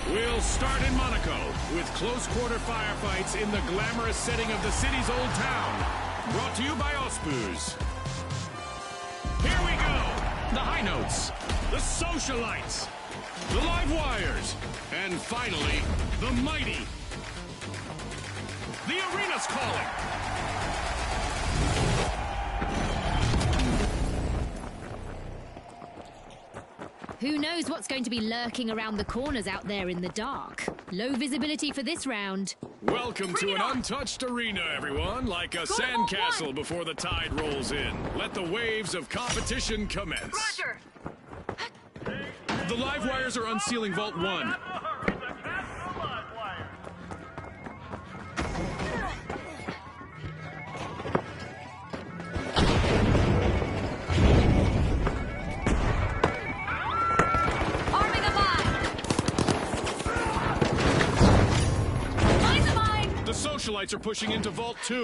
We'll start in Monaco with close-quarter firefights in the glamorous setting of the city's old town. Brought to you by Ospuz. Here we go! The high notes, the socialites, the live wires, and finally, the mighty. The arena's calling. Who knows what's going to be lurking around the corners out there in the dark? Low visibility for this round. Welcome to an untouched arena, everyone, like a sandcastle before the tide rolls in. Let the waves of competition commence. Roger! The live wires are unsealing Vault 1. The socialites are pushing into Vault 2.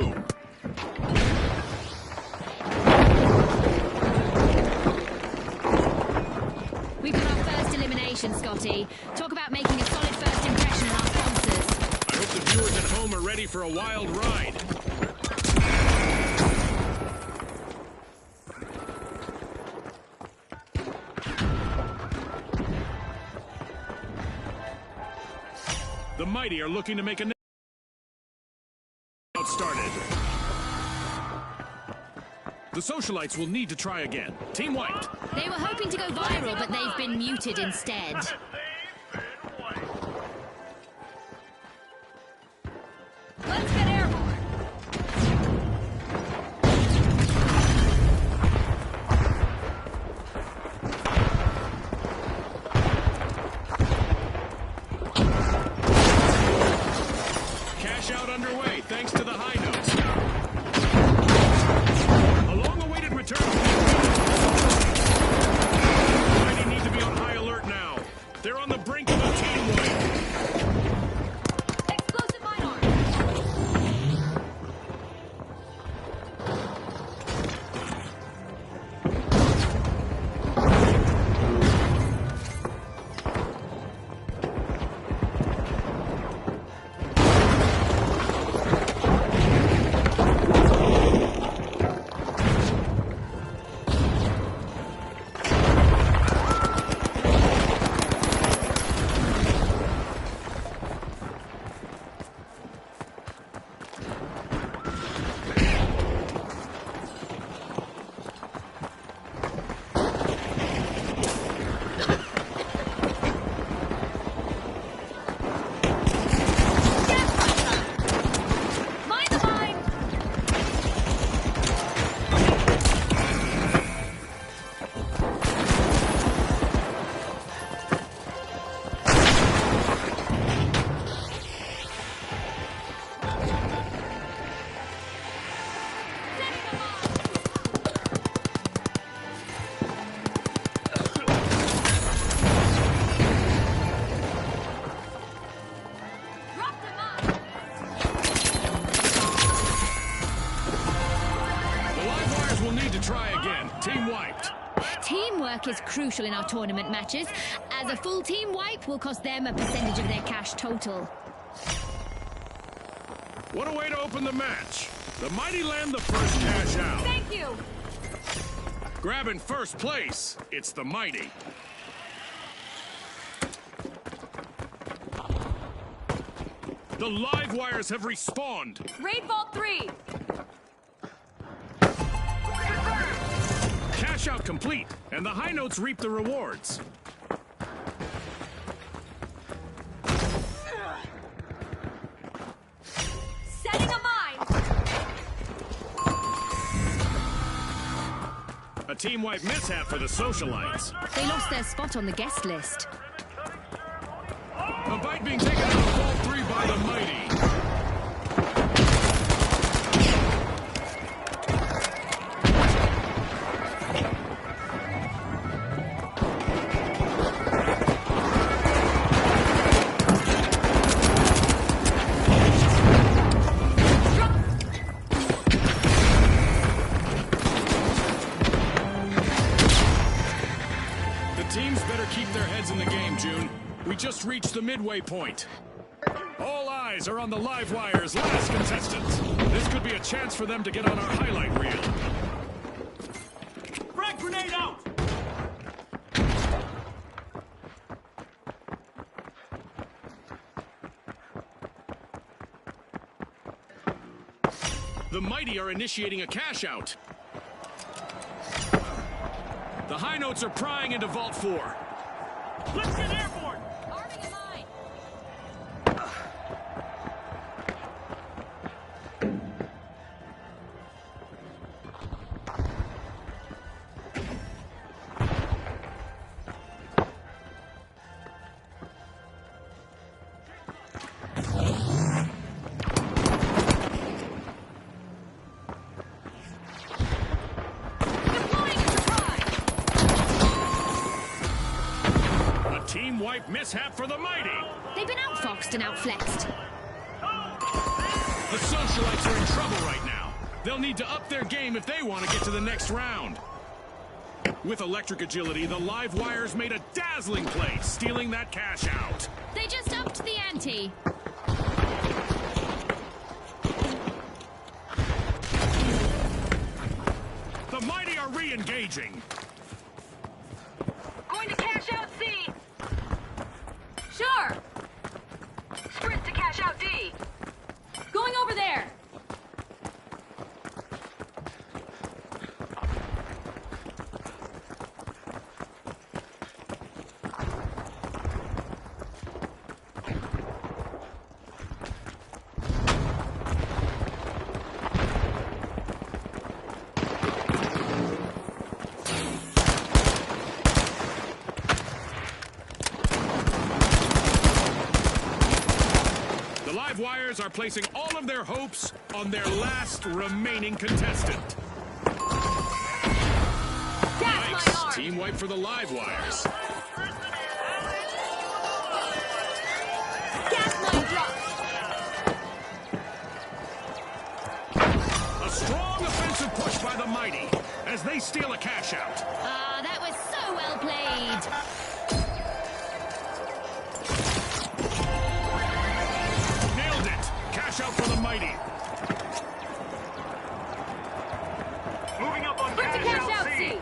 We've got our first elimination, Scotty. Talk about making a solid first impression on our sponsors. I hope the viewers at home are ready for a wild ride. The mighty are looking to make a started. The socialites will need to try again. Team wiped. They were hoping to go viral, but they've been muted instead. Let's get airborne! Cash out underway, thanks to the high notes. A long-awaited return. Mighty need to be on high alert now. They're on the brink of a team wipe. Explosive mine arm! Teamwork is crucial in our tournament matches, as a full team wipe will cost them a percentage of their cash total. What a way to open the match. The mighty land the first cash out. Thank you! Grabbing first place, it's the mighty. The live wires have respawned. Raid Vault 3! Cash out complete, and the high notes reap the rewards. Setting a mine! A team-wide mishap for the socialites. They lost their spot on the guest list. A bite being taken out of Vault 3 by the mighty. Teams better keep their heads in the game, June. We just reached the midway point. All eyes are on the live wire's last contestants. This could be a chance for them to get on our highlight reel. Frag grenade out! The Mighty are initiating a cash out. The High Notes are prying into Vault 4. Let's get airborne! Arming a mine. Deploying a surprise. Team wipe mishap for the Mighty. They've been outfoxed and outflexed. The Socialites are in trouble right now. They'll need to up their game if they want to get to the next round. With electric agility, the live wires made a dazzling play, stealing that cash out. They just upped the ante. The Mighty are re-engaging. Going to cash out C. Sure. Sprint to cash out D. Going over there. Live wires are placing all of their hopes on their last remaining contestant. Gas Nice. mine armed. Team wipe for the live wires. Gas mine dropped. A strong offensive push by the Mighty as they steal a cash out. Ah, that was so well played. Nailed it. Cash out for the Mighty. Moving up on Sprint to cash out C.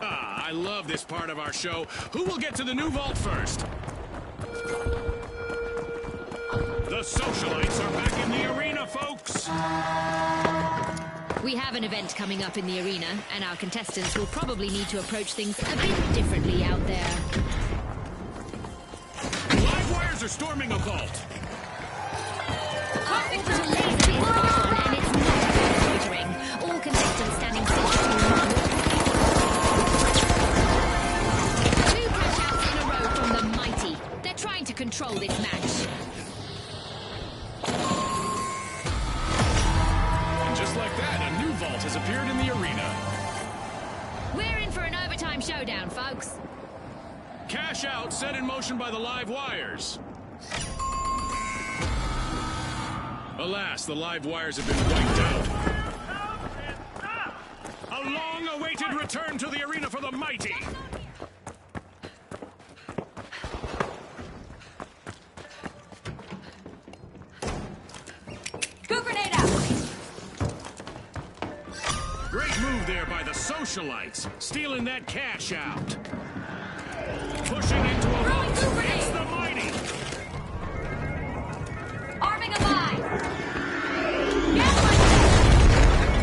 I love this part of our show. Who will get to the new vault first? The Socialites are back in the arena, folks. We have an event coming up in the arena, and our contestants will probably need to approach things a bit differently out there. Live wires are storming a vault. Our orbital laser is on, and it's not loitering. All contestants standing sentry. Two cash outs in a row from the Mighty. They're trying to control this match. And just like that, a new vault has appeared in the arena. We're in for an overtime showdown, folks. Cash out set in motion by the live wires. Alas, the live wires have been wiped out. A long-awaited return to the arena for the Mighty. Go grenade out. Great move there by the Socialites, stealing that cash out. Pushing into a Throwing vault. two grenades. It's the Mighty. Arming a mine. Gas mine.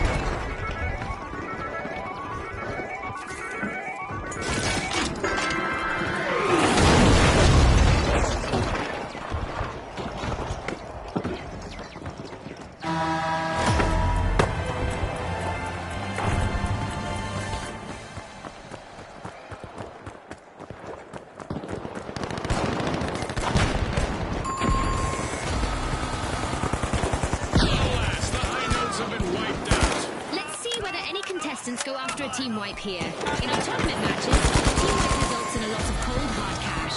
Alas, the High Notes have been wiped out. Let's see whether any contestants go after a team wipe here. In our tournament matches, team wipe results in a lot of cold, hard cash.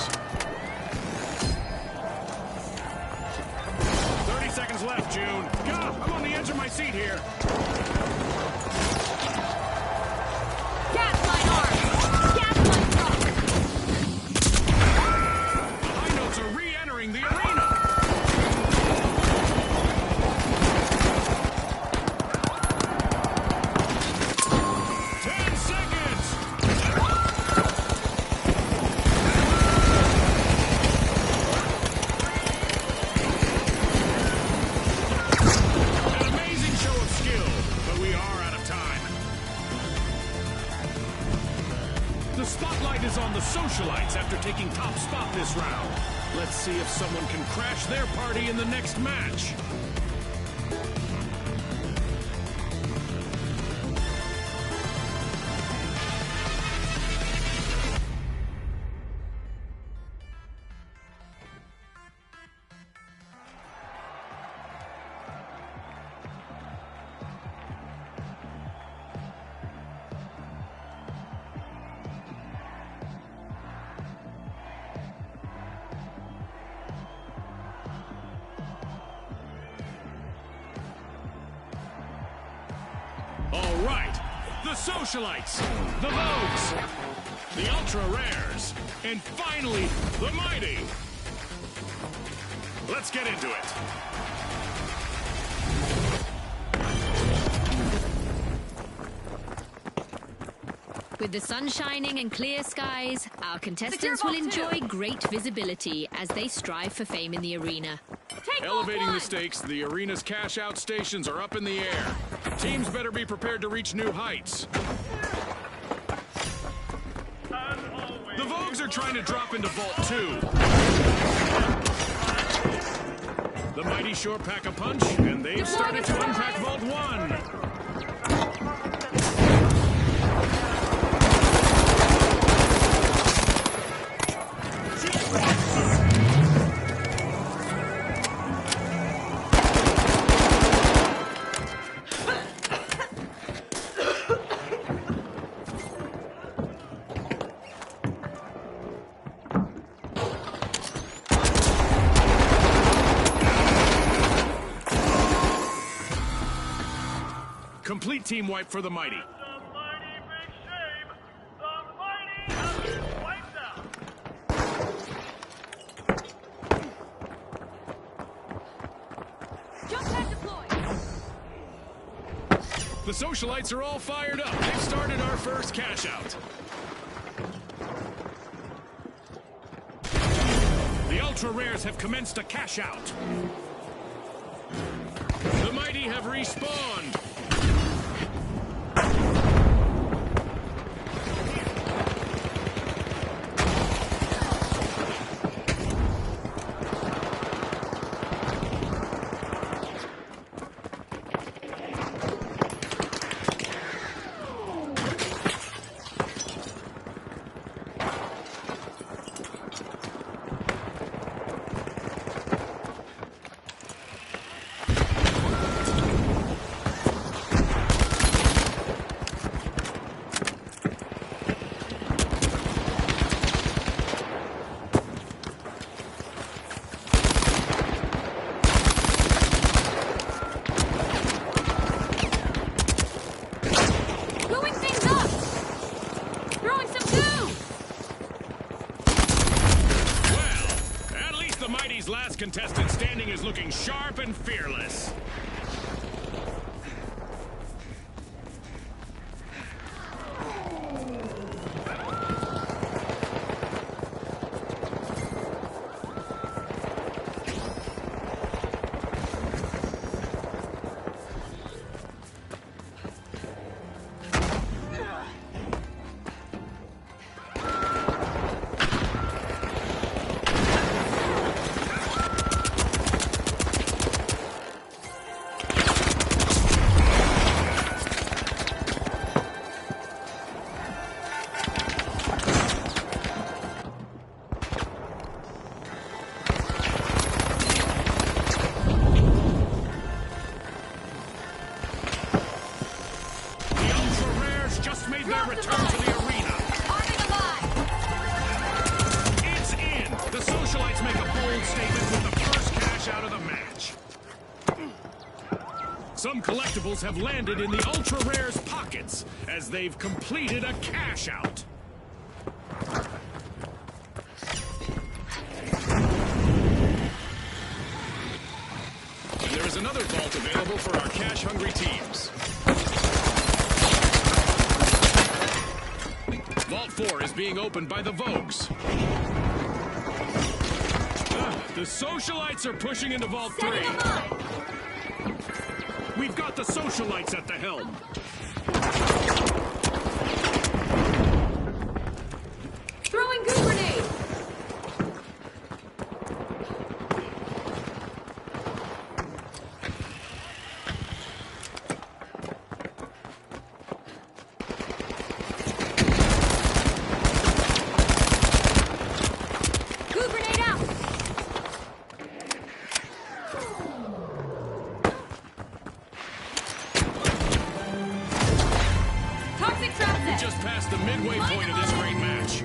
30 seconds left, June. God, I'm on the edge of my seat here. The spotlight is on the socialites after taking top spot this round. Let's see if someone can crash their party in the next match. All right, the socialites, the Vogues, the ultra rares, and finally, the mighty. Let's get into it. With the sun shining and clear skies, our contestants will enjoy great visibility as they strive for fame in the arena. Elevating the stakes, the arena's cash-out stations are up in the air. Teams better be prepared to reach new heights. The Vogues are trying to drop into Vault 2. The mighty sure pack a punch, and they've started to unpack Vault 1. Complete team wipe for the mighty. The mighty big shame. The mighty have been wiped out. Jump pad deployed. The socialites are all fired up. They've started our first cash out. The ultra rares have commenced a cash out. The mighty have respawned. Last contestant standing is looking sharp and fearless. Some collectibles have landed in the ultra rare's pockets as they've completed a cash out. And there is another vault available for our cash-hungry teams. Vault 4 is being opened by the Vogues. The socialites are pushing into Vault 3. We've got the socialites at the helm. point of this great match.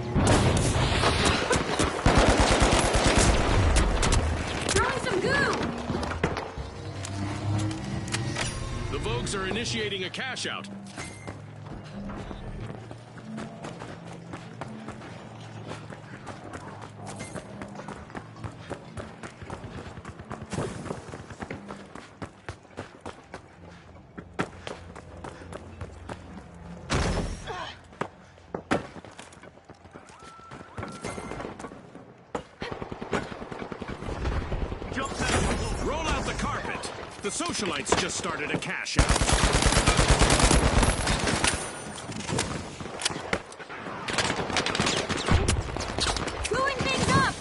Throwing some goo! The Vogues are initiating a cash out. Roll out the carpet. The socialites just started a cash out. Screwing things up!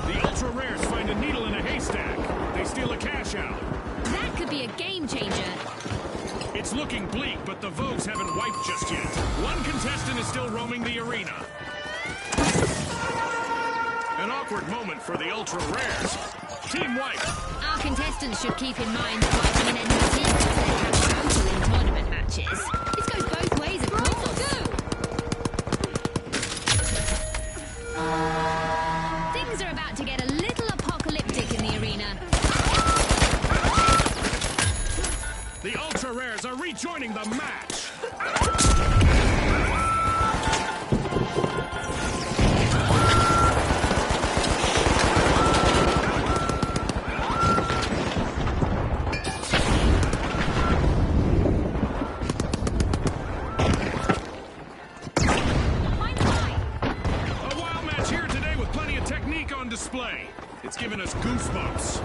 The ultra rares find a needle in a haystack. They steal a cash out. That could be a game changer. It's looking bleak, but the Vogues haven't wiped just yet. One contestant is still roaming the arena. An awkward moment for the ultra rares. Team wipe. Our contestants should keep in mind fighting an enemy team as they have total in tournament matches. This goes both ways, of course. Things are about to get a little apocalyptic in the arena. The ultra rares are rejoining the match. A wild match here today with plenty of technique on display. It's given us goosebumps.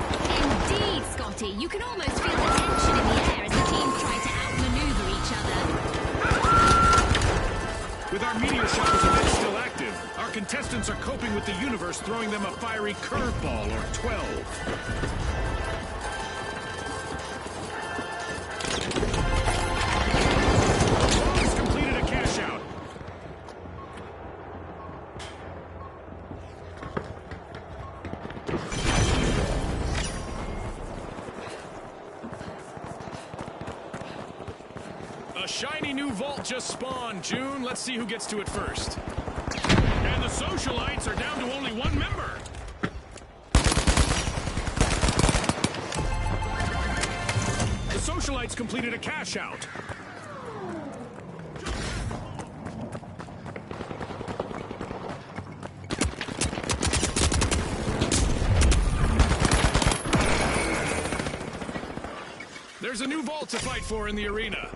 Indeed, Scotty. You can almost feel the tension in the air as the teams try to outmaneuver each other. With our meteor showers event still active, our contestants are coping with the universe throwing them a fiery curveball or 12. He's completed a cash out. A shiny new vault just spawned, June. Let's see who gets to it first. And the socialites are down to only one member. The socialites completed a cash out. There's a new vault to fight for in the arena.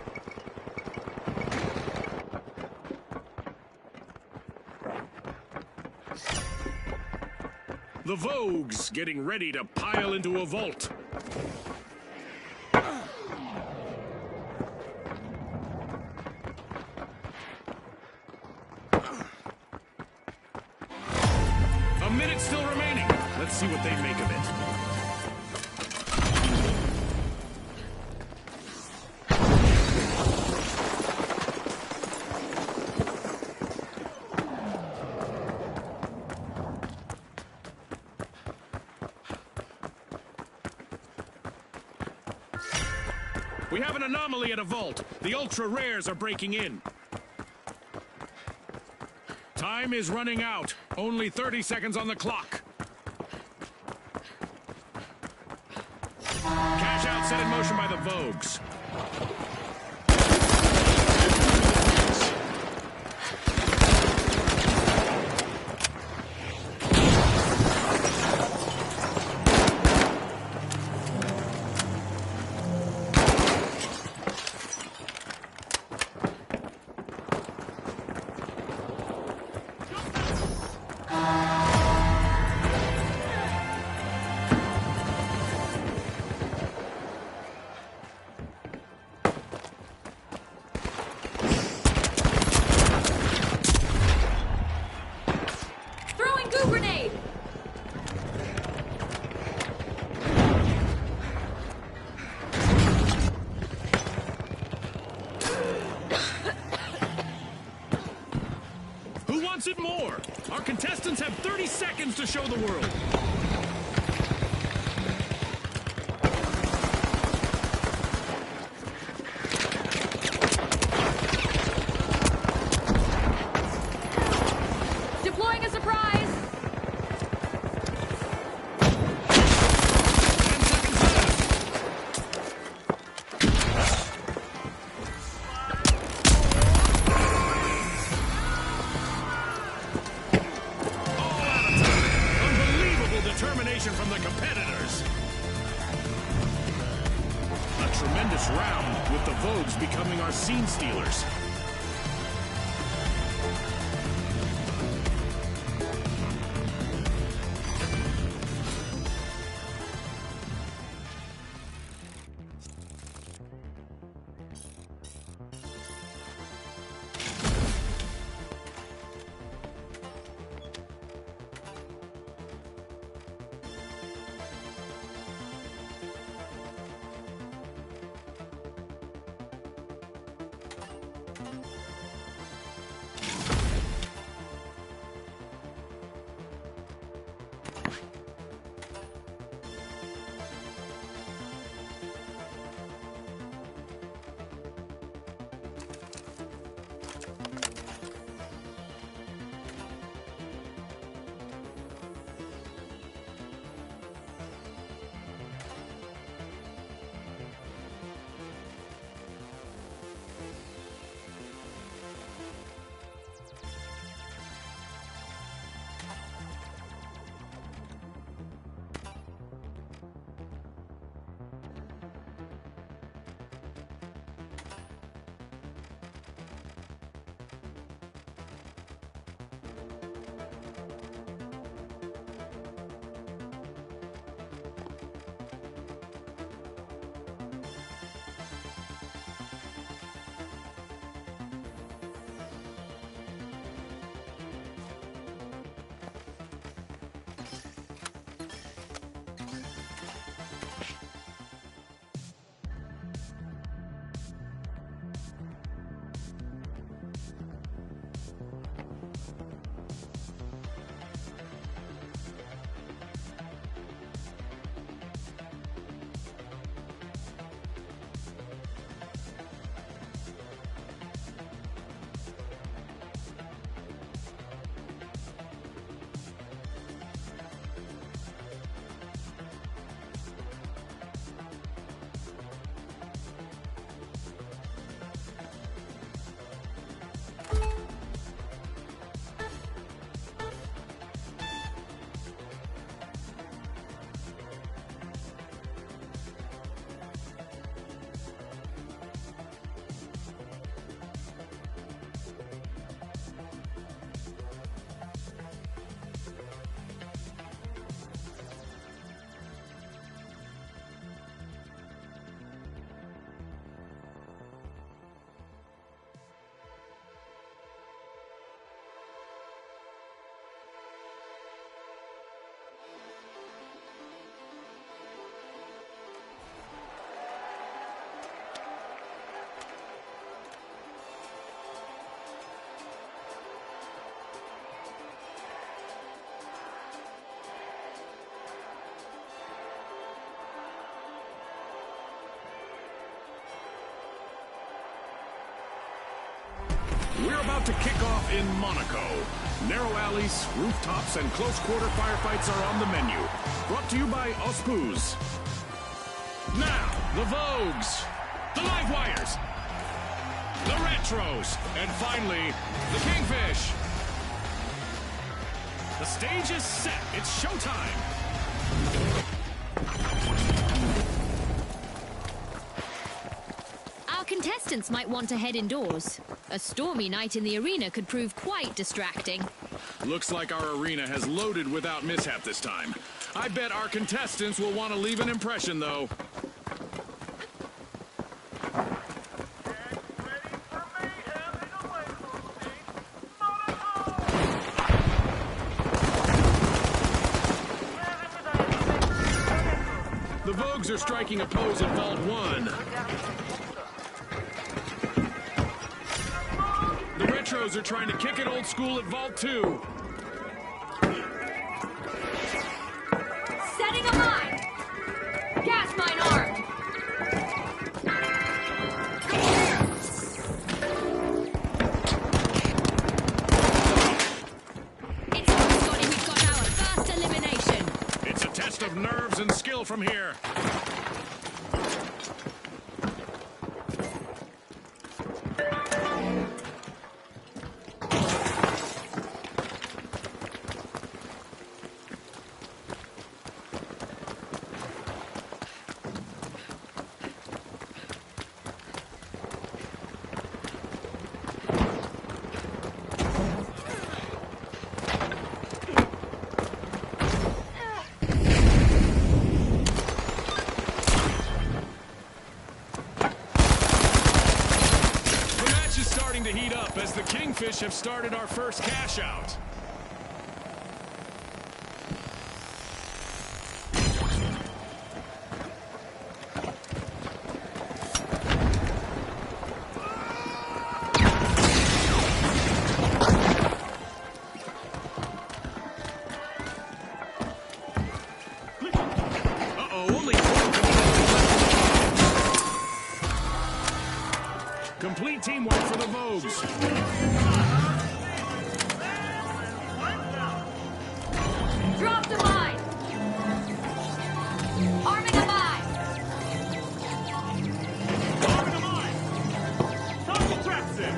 The Vogues getting ready to pile into a vault. A minute still remaining. Let's see what they make of it. We have an anomaly at a vault. The ultra rares are breaking in. Time is running out. Only 30 seconds on the clock. Cash out set in motion by the Vogues. It more. Our contestants have 30 seconds to show the world. my competitors. A tremendous round, with the Vogues becoming our scene stealers. We're about to kick off in Monaco. Narrow alleys, rooftops, and close-quarter firefights are on the menu. Brought to you by Ospuz. Now, the Vogues, the Live Wires, the Retros, and finally, the Kingfish. The stage is set. It's showtime. Our contestants might want to head indoors. A stormy night in the arena could prove quite distracting. Looks like our arena has loaded without mishap this time. I bet our contestants will want to leave an impression, though. The Vogues are striking a pose at Vault 1. The Retros are trying to kick it old school at Vault 2. Setting a mine! Gas mine armed! It's on, Scotty. We've got our first elimination. It's a test of nerves and skill from here. Fish have started our first cash out. Complete team wipe for the Vogues. Dropped a mine. Arming a mine. Arming a mine. Total traps in.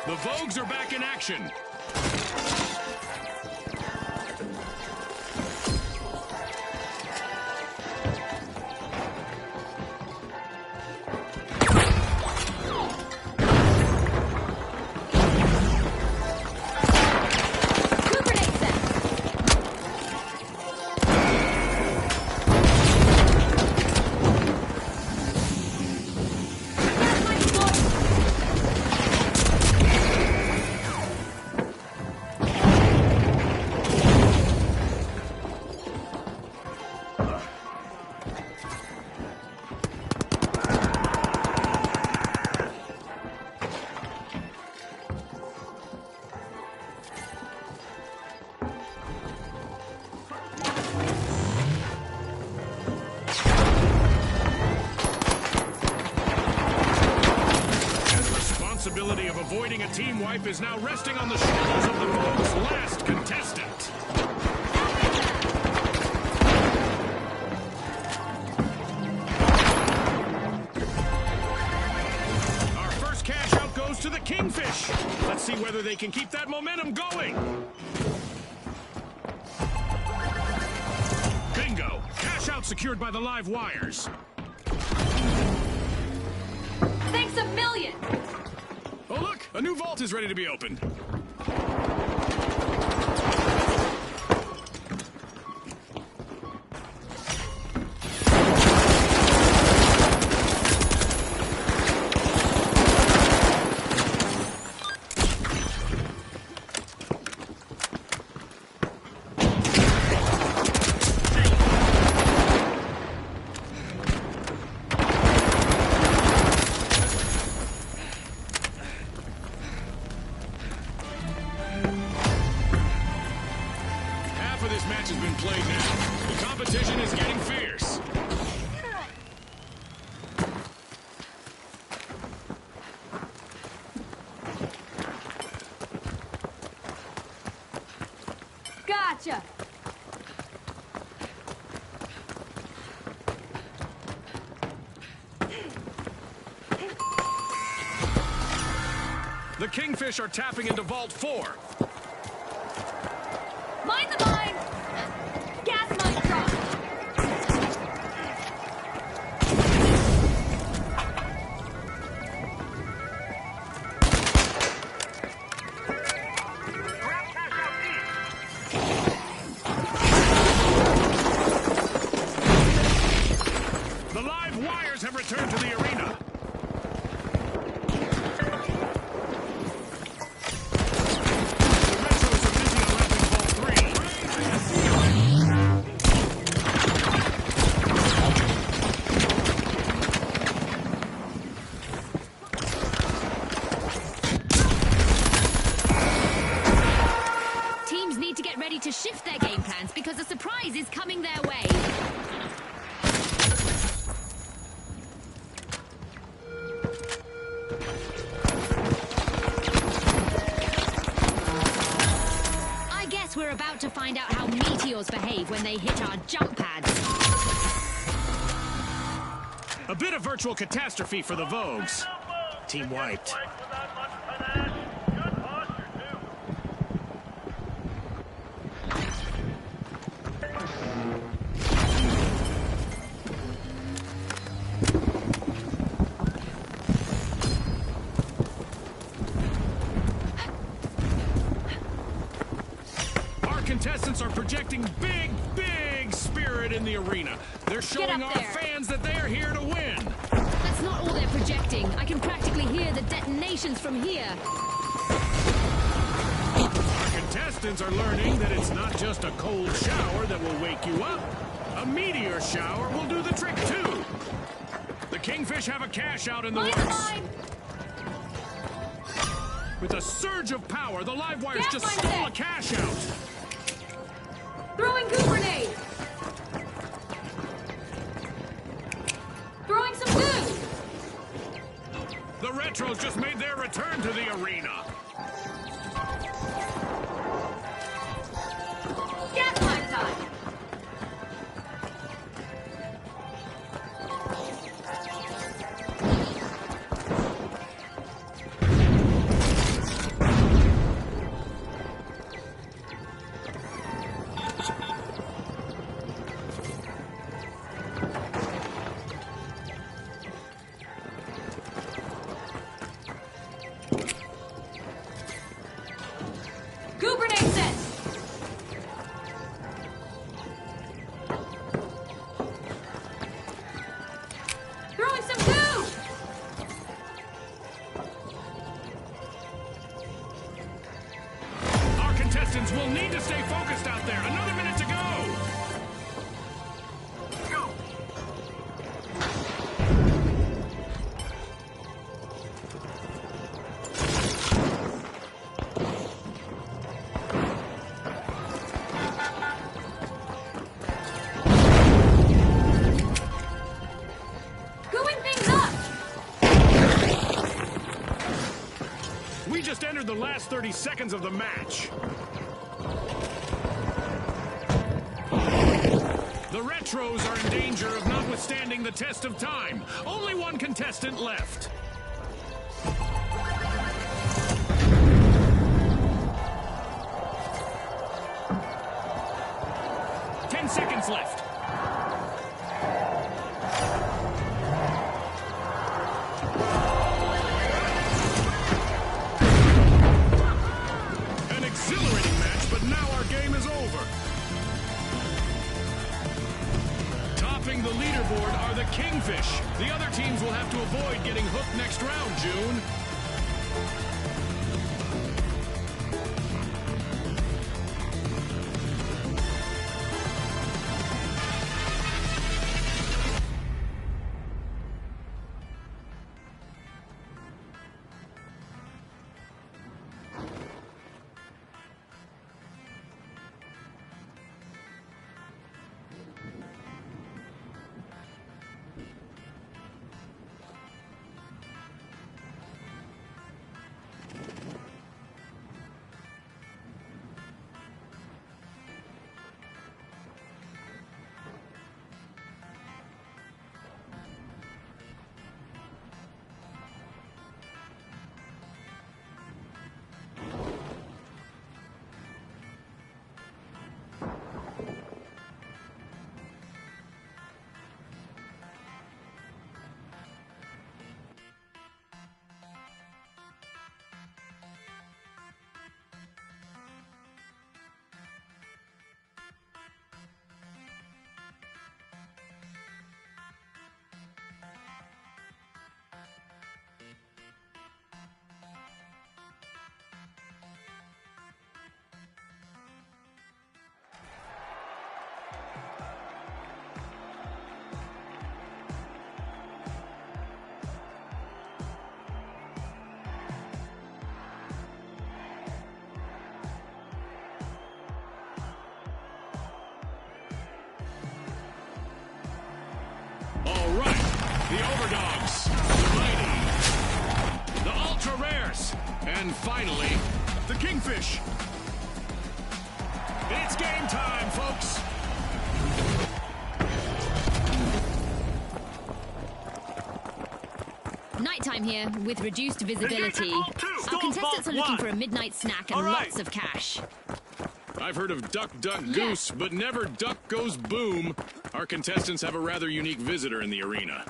The Vogues are back in action. Of avoiding a team wipe is now resting on the shoulders of the Vogue's last contestant. Our first cash out goes to the Kingfish. Let's see whether they can keep that momentum going. Bingo! Cash out secured by the live wires. Thanks a million. Oh look, a new vault is ready to be opened. This match has been played now. The competition is getting fierce. Gotcha. The Kingfish are tapping into Vault 4. Mind the mine. Gas mine drop. Grab cash out D. The live wires have returned to the arena. To shift their game plans because a surprise is coming their way. I guess we're about to find out how meteors behave when they hit our jump pads. A bit of virtual catastrophe for the Vogues. Team wiped. Without much panache. Good posture, too. Our contestants are projecting big, big spirits spirit in the arena. They're showing up our there. fans that they are here to win. That's not all they're projecting. I can practically hear the detonations from here. Our contestants are learning that it's not just a cold shower that will wake you up. A meteor shower will do the trick, too. The Kingfish have a cash out in the works. Mine. With a surge of power, the live wires Gas just line stole set. a cash out. Throwing goo grenade. Throwing some goo. The Retros just made their return to the arena. Gas line time. Goo grenade set. Throwing some goo. Our contestants will need to stay focused out there. Another minute to go. Gooing things up. We just entered the last 30 seconds of the match. The Retros are in danger of not withstanding the test of time. Only one contestant left. Ten seconds left. An exhilarating match, but now our game is over. Topping the leaderboard are the Kingfish. The other teams will have to avoid getting hooked next round, June. All right, the Overdogs, the Mighty, the Ultra Rares, and finally, the Kingfish. It's game time, folks. Nighttime here with reduced visibility. Our contestants are looking for a midnight snack and lots of cash. I've heard of Duck, Duck, Goose, but never Duck Goes Boom. Our contestants have a rather unique visitor in the arena.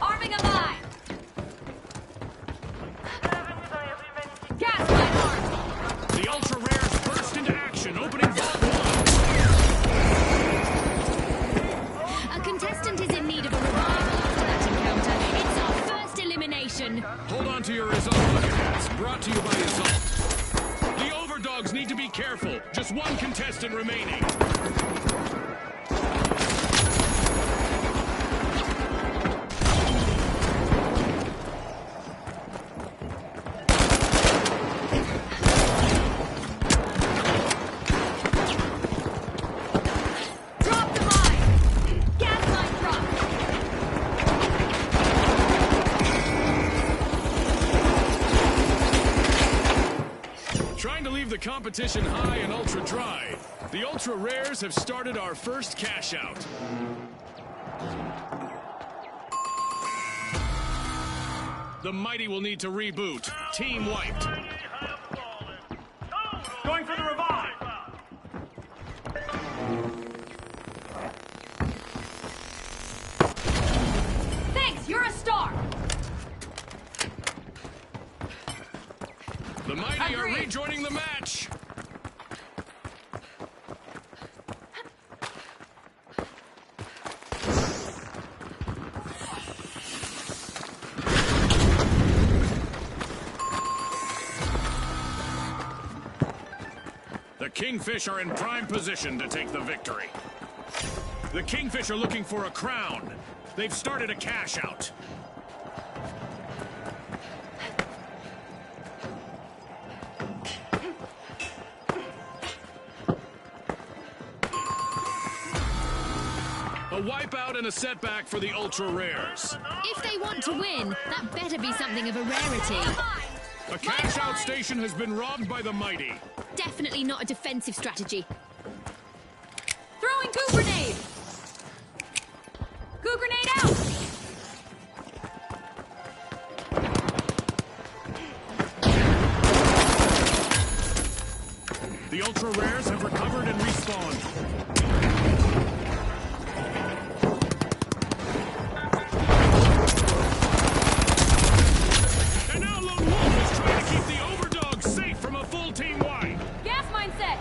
Arming a mine. one contestant remaining. Drop the mine! Gas mine dropped! Trying to leave the competition high and ultra dry, the ultra rares have started our first cash out. The mighty will need to reboot. Team wiped. Mighty have fallen. Total Going for the revive. Thanks, you're a star! The mighty are Agreed. rejoining the match. The Kingfish are in prime position to take the victory. The Kingfish are looking for a crown. They've started a cash out. A wipeout and a setback for the ultra rares. If they want to win, that better be something of a rarity. A cash out station has been robbed by the mighty. Definitely not a defensive strategy. Throwing goo grenade! Goo grenade out! The ultra rares have recovered and respawned. And now Lone Wolf is trying to keep the overdogs safe from a full team wipe. Gas mine set!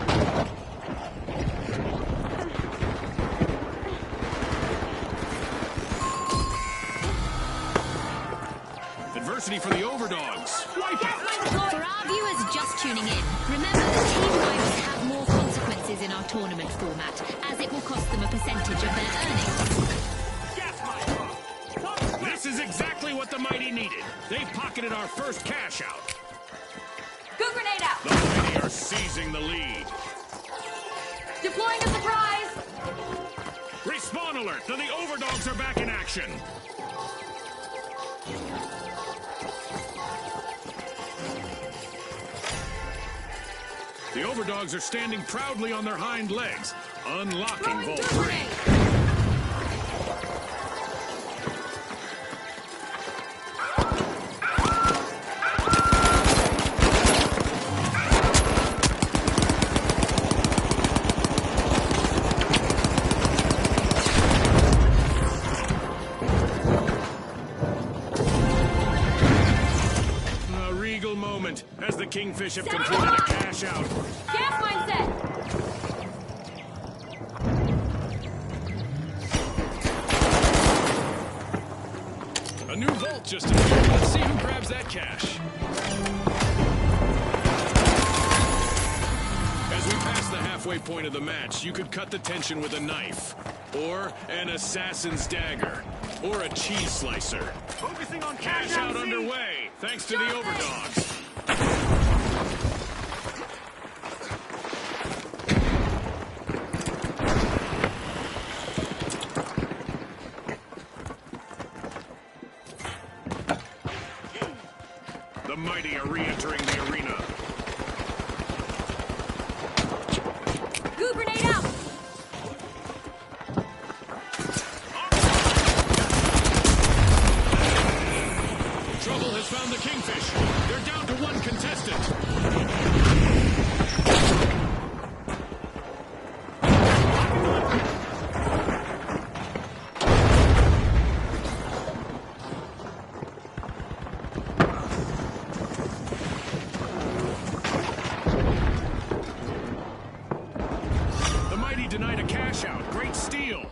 Adversity for the overdogs. Wipe Gas it. mine deployed! For our viewers just tuning in, remember that team wipes have more consequences in our tournament format, as it will cost them a percentage of their earnings. This is exactly what the mighty needed. They've pocketed our first cash out. Goo grenade out! The mighty are seizing the lead. Deploying a surprise! Respawn alert! The overdogs are back in action. The overdogs are standing proudly on their hind legs, unlocking Throwing Vault goo 3. grenade! A regal moment as the Kingfish have completed a cash out. Gas mine set! A new vault just appeared. Let's see who grabs that cash. As we pass the halfway point of the match, you could cut the tension with a knife, or an assassin's dagger, or a cheese slicer. Focusing on Cash out underway, thanks to the overdogs. The mighty are re-entering the arena. Goo grenade out! Trouble has found the Kingfish. They're down to one contestant. The mighty denied a cash out. Great steal.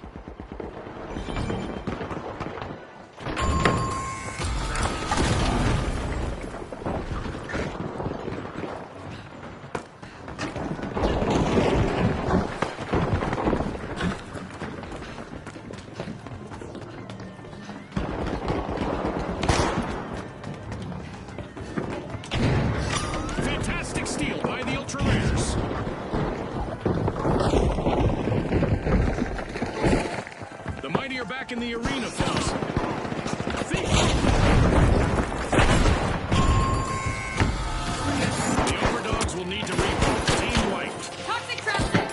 back in the arena, folks. The overdogs will need to reboot. Team wiped. Toxic trap set.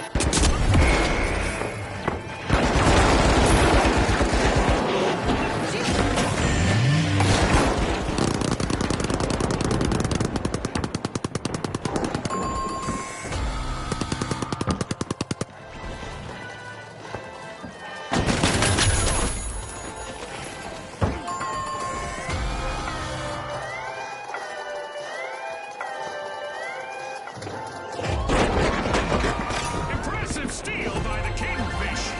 Impressive steal by the Kingfish.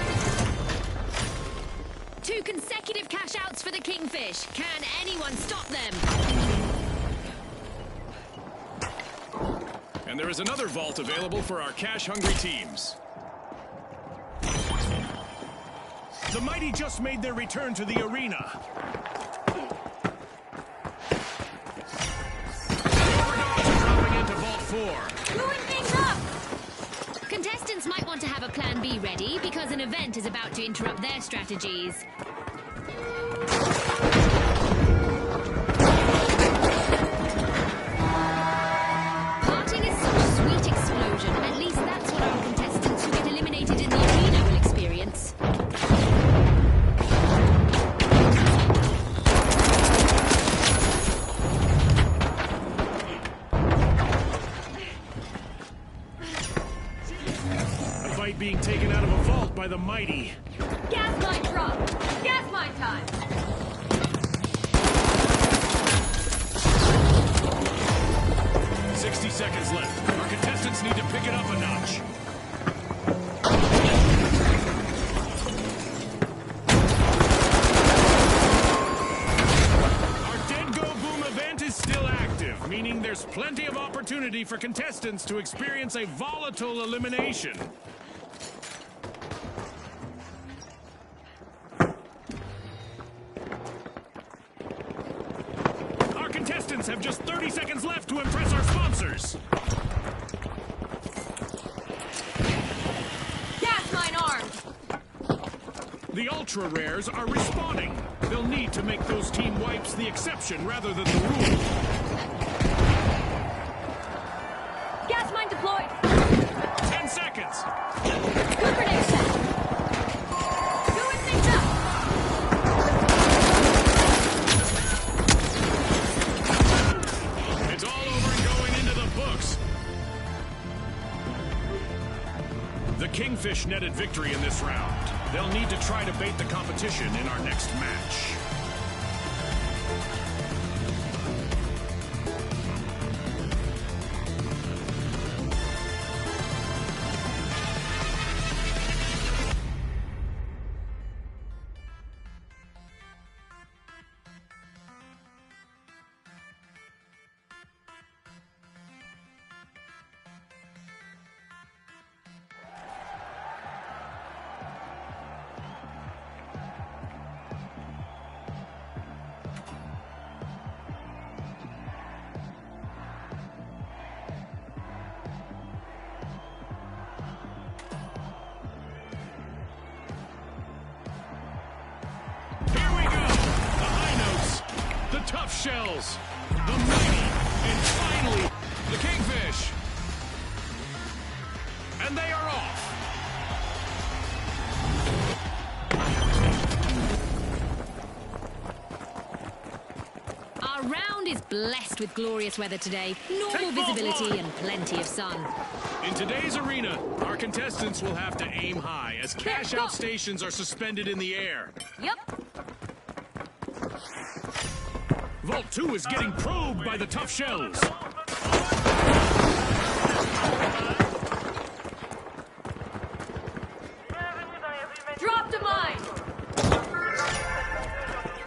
2 consecutive cash outs for the Kingfish. Can anyone stop them? And there is another vault available for our cash-hungry teams. The Mighty just made their return to the arena. The overdogs are dropping into Vault 4. Blowing things up. Contestants might want to have a plan B ready because an event is about to interrupt their strategies. Parting is such a sweet explosion. At least that's what our contestants who get eliminated in the arena will experience. A fight being taken out of a vault by the Mighty. Gas mine drop. Gas mine time. 60 seconds left. Our contestants need to pick it up a notch. Our Dead Go Boom event is still active, meaning there's plenty of opportunity for contestants to experience a volatile elimination. Our contestants have just 30 seconds left to impress our sponsors. Gas mine armed. The ultra rares are respawning. They'll need to make those team wipes the exception rather than the rule. Gas mine deployed. 10 seconds. Good grenade set. Blowing things up. It's all over and going into the books. The Kingfish netted victory in this round. They'll need to try to bait the competition in our next match. Here we go! The high notes, the tough shells, the mighty, and finally, the Kingfish. And they are off. Our round is blessed with glorious weather today. Normal visibility and plenty of sun. In today's arena, our contestants will have to aim high as cash-out stations are suspended in the air. Yep. Vault 2 is getting probed by the tough shells. Dropped a mine.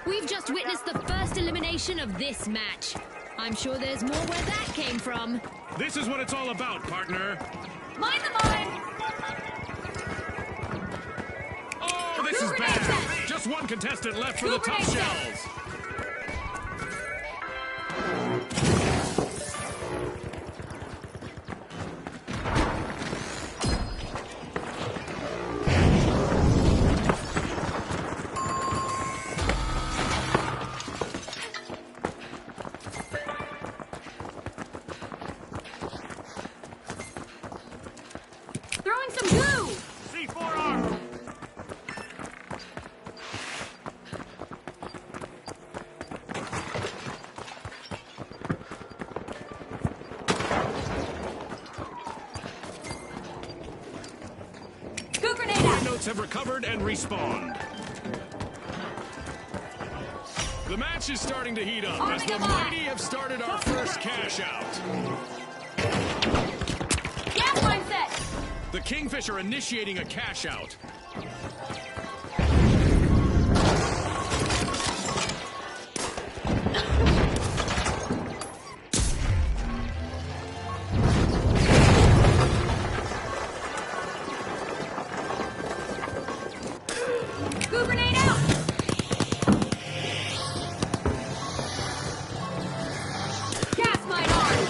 We've just witnessed the first elimination of this match. I'm sure there's more where that came from. This is what it's all about, partner. Mine the mine. Oh, this is bad. Just one contestant left for the tough shells. notes have recovered and respawned. The match is starting to heat up as the Mighty have started our first cash out. Gas line set! The Kingfish are initiating a cash out. Goo grenade out! Gas mine armed!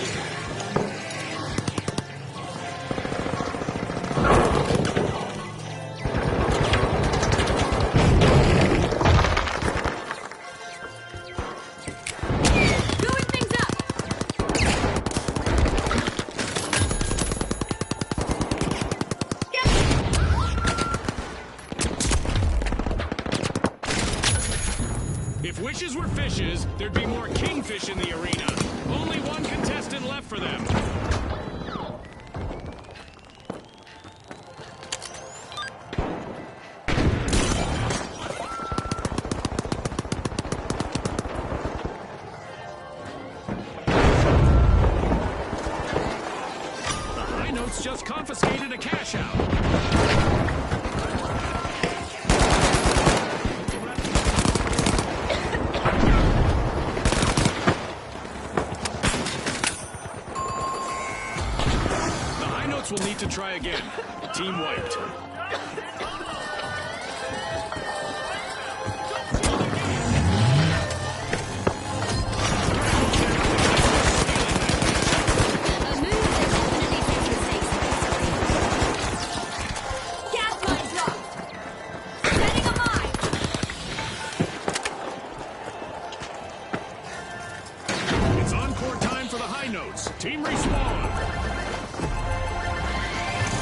Doing things up! If wishes were fishes, there'd be more kingfish in the arena. Only one contestant left for them. The High Notes just confiscated a cash out. Will need to try again. Team wiped. Gas mine dropped! Setting a mine! It's encore time for the High Notes. Team respawn.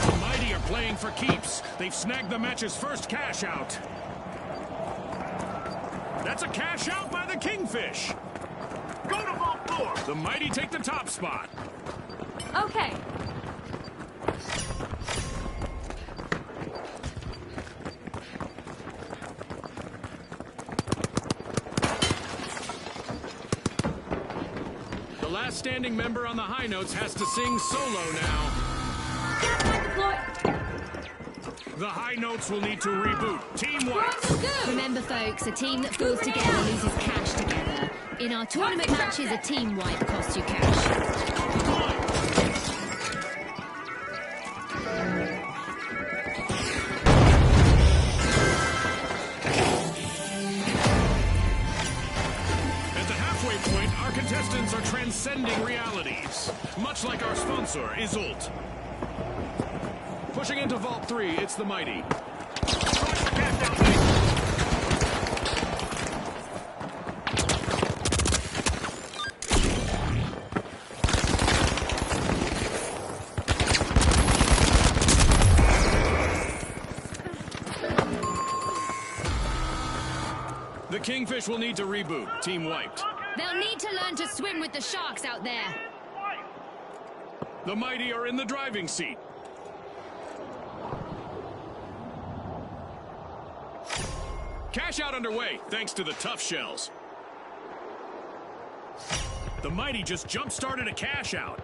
The Mighty are playing for keeps. They've snagged the match's first cash out. That's a cash out by the Kingfish. Go to vault 4! The Mighty take the top spot. Okay. The last standing member on the High Notes has to sing solo now. Gas mine deployed! The High Notes will need to reboot. Team wiped. Remember, folks, a team that falls together loses cash together. In our tournament matches, a team wipe costs you cash. At the halfway point, our contestants are transcending realities, much like our sponsor, Isolt. Pushing into Vault 3, it's the Mighty. The Kingfish will need to reboot. Team wiped. They'll need to learn to swim with the sharks out there. The Mighty are in the driving seat. Cash out underway, thanks to the tough shells. The Mighty just jump-started a cash out.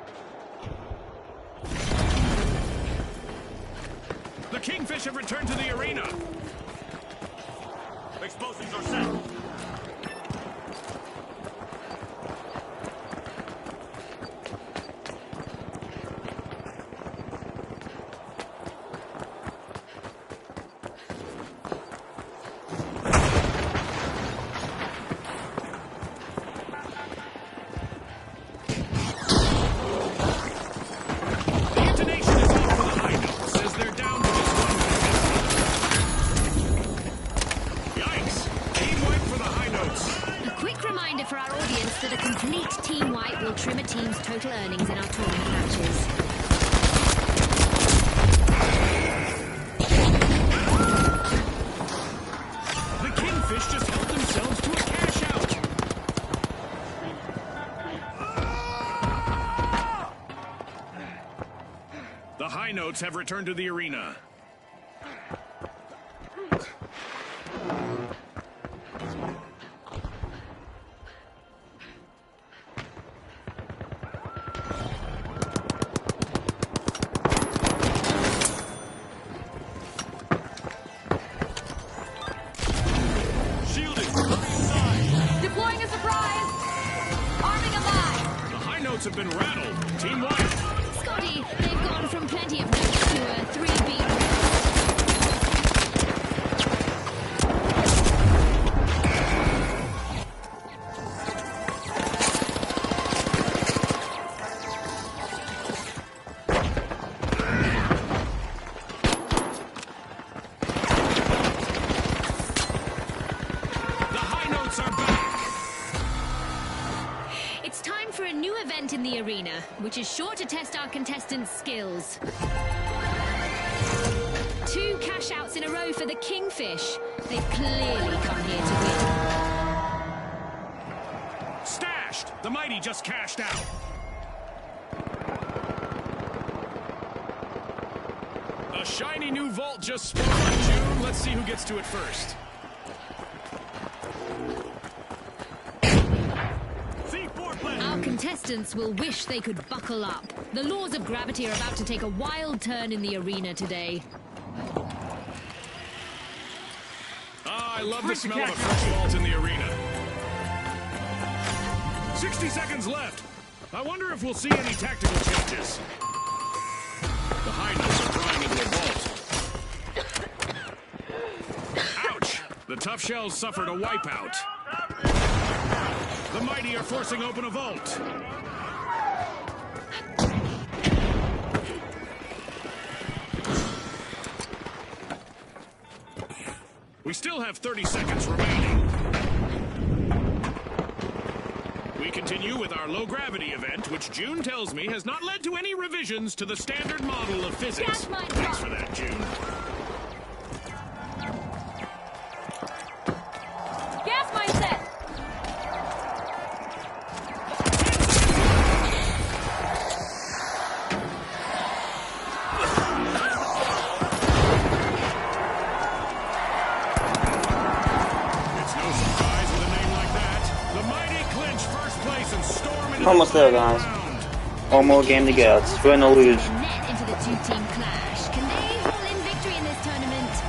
The Kingfish have returned to the arena. Explosives are set. The intonation is off for the High Notes as they're down to just one contestant. Yikes! Team wipe for the High Notes. A quick reminder for our audience that a complete team wipe will trim a team's total earnings in our tournament matches. The Kingfish just helped themselves to a cash out. The High Notes have returned to the arena. boats have been rattled. Team White. Scotty, they've gone from plenty of notes to a 3-beat race. In the arena, which is sure to test our contestants' skills. 2 cash outs in a row for the Kingfish. They've clearly come here to win. Stashed! The Mighty just cashed out. A shiny new vault just spawned on June. Let's see who gets to it first. Our contestants will wish they could buckle up. The laws of gravity are about to take a wild turn in the arena today. I love the smell of a fresh vault in the arena. 60 seconds left. I wonder if we'll see any tactical changes. The high notes are prying into a vault. Ouch! The tough shells suffered a wipeout. The Mighty are forcing open a vault. We still have 30 seconds remaining. We continue with our low-gravity event, which June tells me has not led to any revisions to the standard model of physics. Thanks for that, June. Gas mine set! Almost there, guys. One more game to go. It's win or lose. Net into the 2-team clash. Can they haul in victory in this tournament?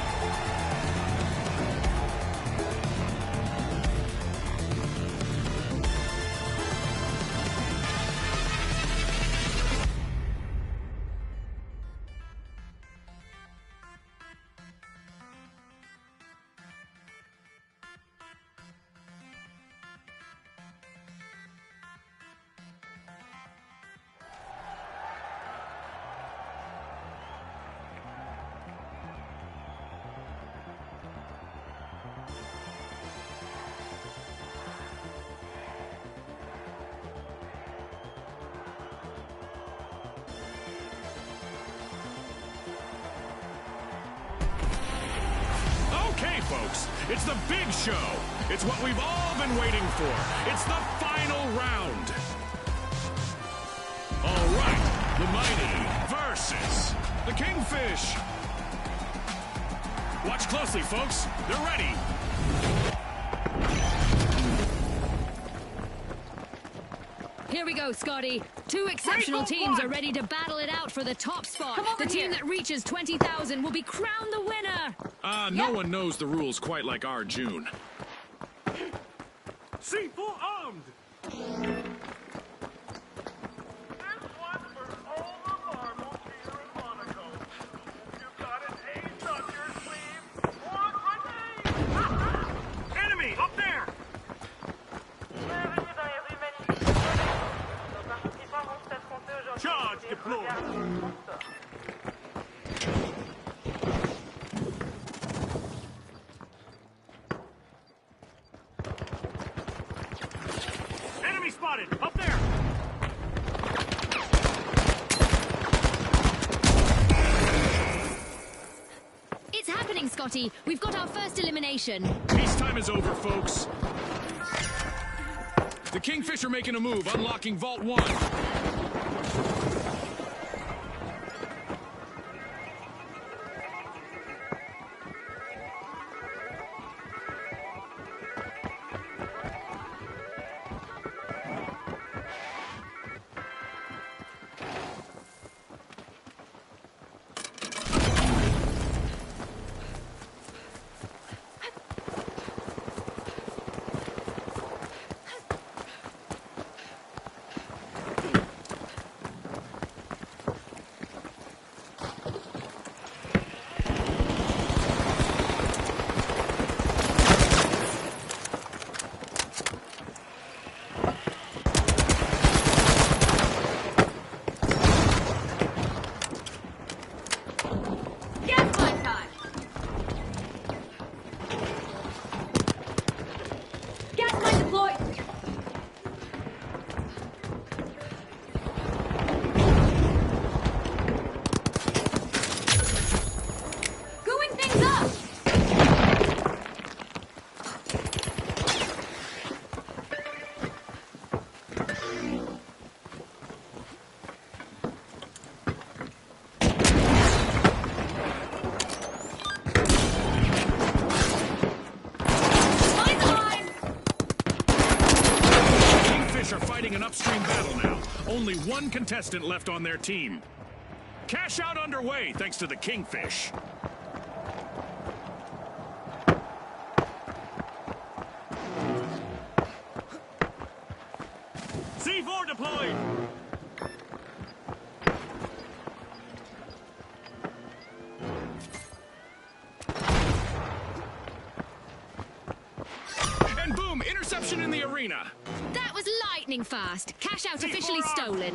Okay, folks, it's the big show. It's what we've all been waiting for. It's the final round. All right, the Mighty versus the Kingfish. Watch closely, folks. They're ready. Here we go, Scotty. 2 exceptional teams are ready to battle it out for the top spot. The team that reaches 20,000 will be crowned the winner. No one knows the rules quite like our June. C full armed! This one's for all the marbles here in Monaco. You got an ace up your sleeve or grenade! Enemy up there! Charge deployed! Enemy spotted! Up there! It's happening, Scotty. We've got our first elimination. Peacetime is over, folks. The Kingfish are making a move, unlocking Vault 1. only one contestant left on their team. Cash out underway thanks to the Kingfish. C4 deployed! And boom, interception in the arena. That was lightning fast. Cash out officially stolen.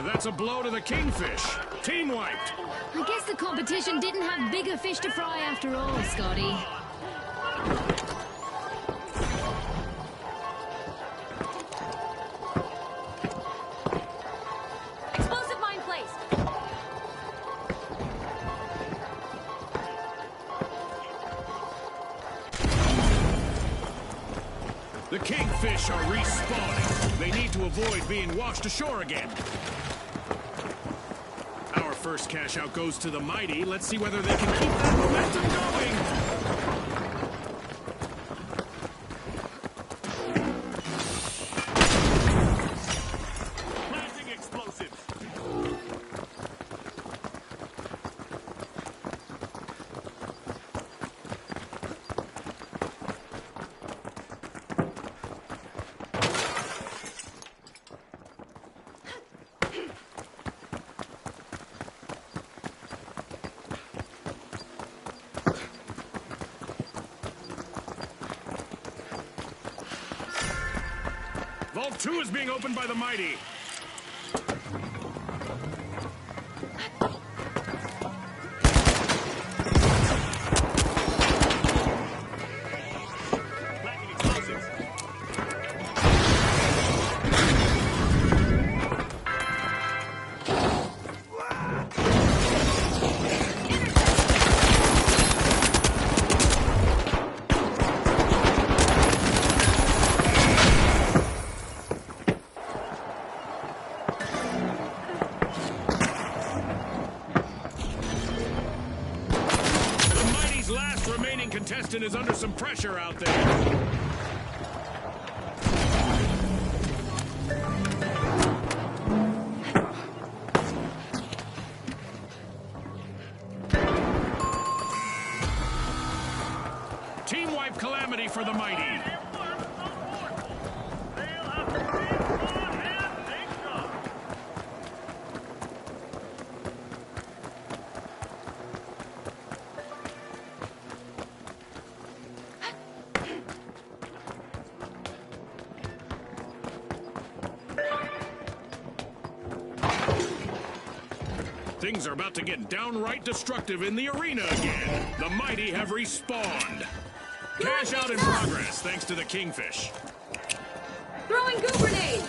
That's a blow to the Kingfish. Team wiped. I guess the competition didn't have bigger fish to fry after all, Scotty. Explosive mine placed. The Kingfish are respawning. They need to avoid being washed ashore again. Our first cash out goes to the Mighty. Let's see whether they can keep that momentum going. Planting explosives! Vault 2 is being opened by the Mighty. Planting explosives! The Mighty's last remaining contestant is under some pressure out there. Team wipe calamity for the Mighty. They'll have to respond and take shots. Things are about to get downright destructive in the arena again. The Mighty have respawned. Cash out in progress thanks to the Kingfish. Throwing goo grenade.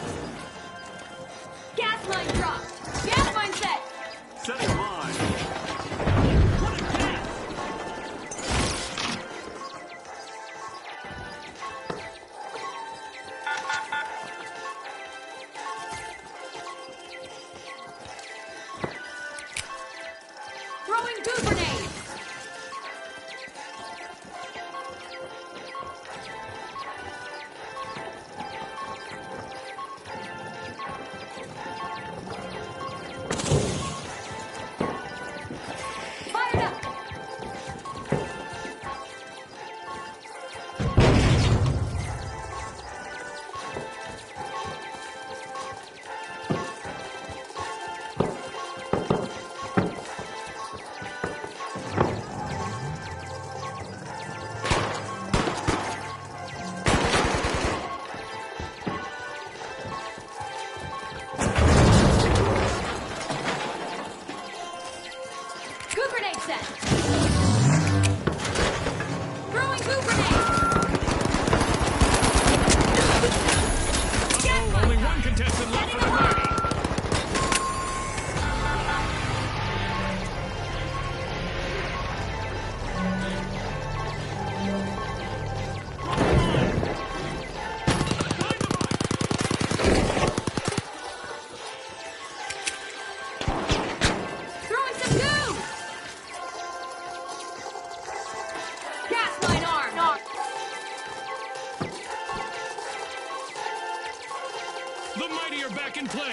Gas line dropped. Gas line set. Setting a mine. What a gas! Throwing goo grenade. back in play.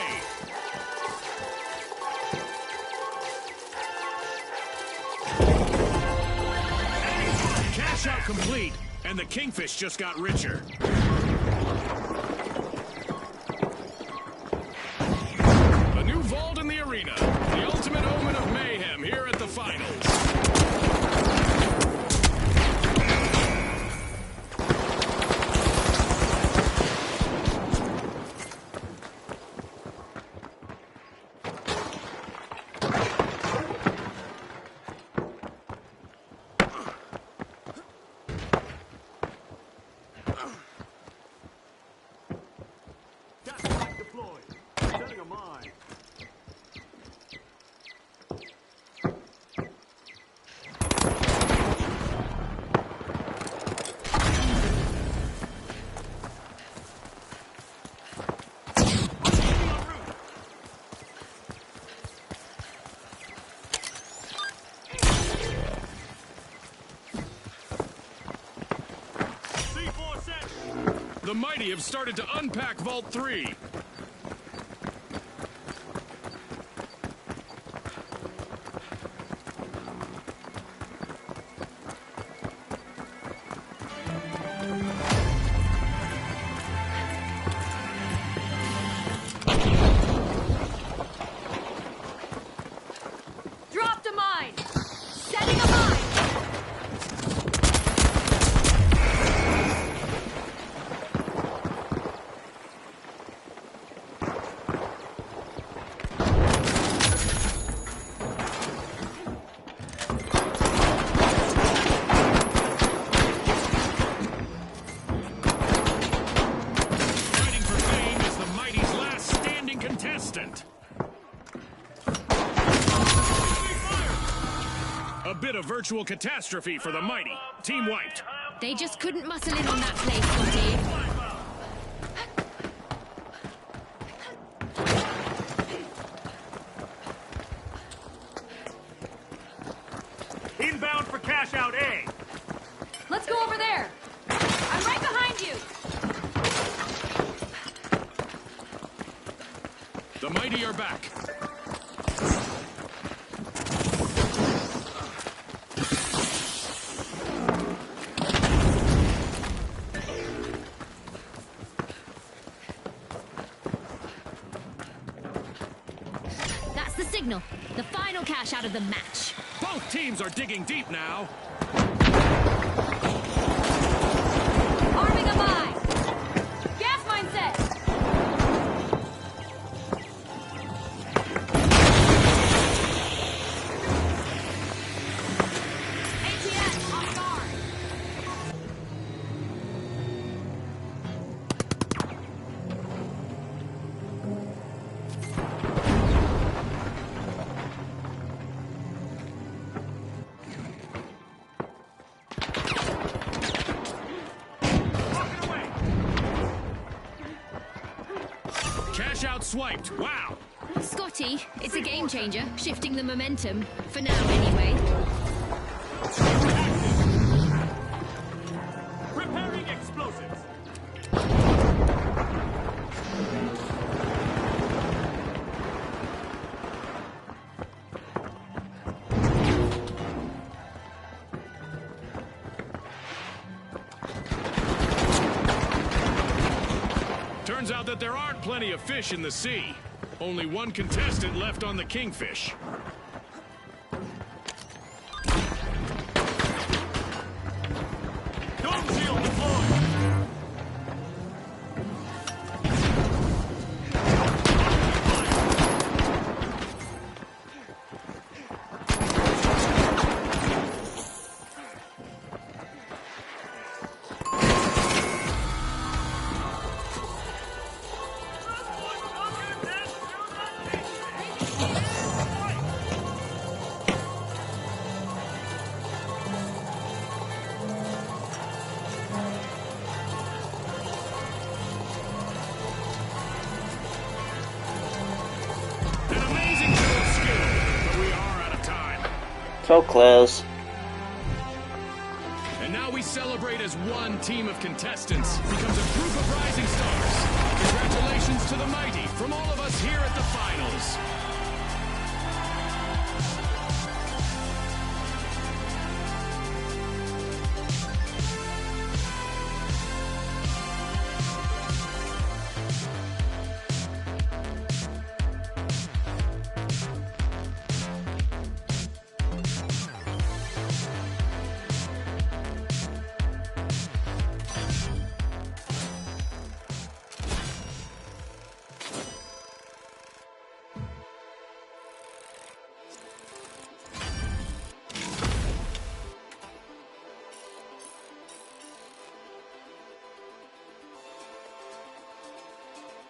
Cash out complete, and the Kingfish just got richer. A new vault in the arena. The ultimate omen of mayhem here at the finals. The Mighty have started to unpack Vault 3. Dropped a mine! Setting a mine! Fighting for fame is the Mighty's last standing contestant. A bit of virtual catastrophe for the Mighty. Team wiped. They just couldn't muscle in on that play, Scotty. Inbound for cash out A. Let's go over there. I'm right behind you. The Mighty are back. That's the signal. The final cash out of the match. Both teams are digging deep now. Arming a mine. Gas mine set. ATS on guard. Cash out swiped. Wow. Scotty, it's a game changer, shifting the momentum. For now, anyway. Repairing explosives. Turns out that there aren't plenty of fish in the sea. Only one contestant left on the Kingfish. Dome shield deployed. An amazing show of skill, but we are out of time. So close. And now we celebrate as one team of contestants becomes a group of rising stars. Congratulations. Congratulations to the mighty from all of us here at the finals.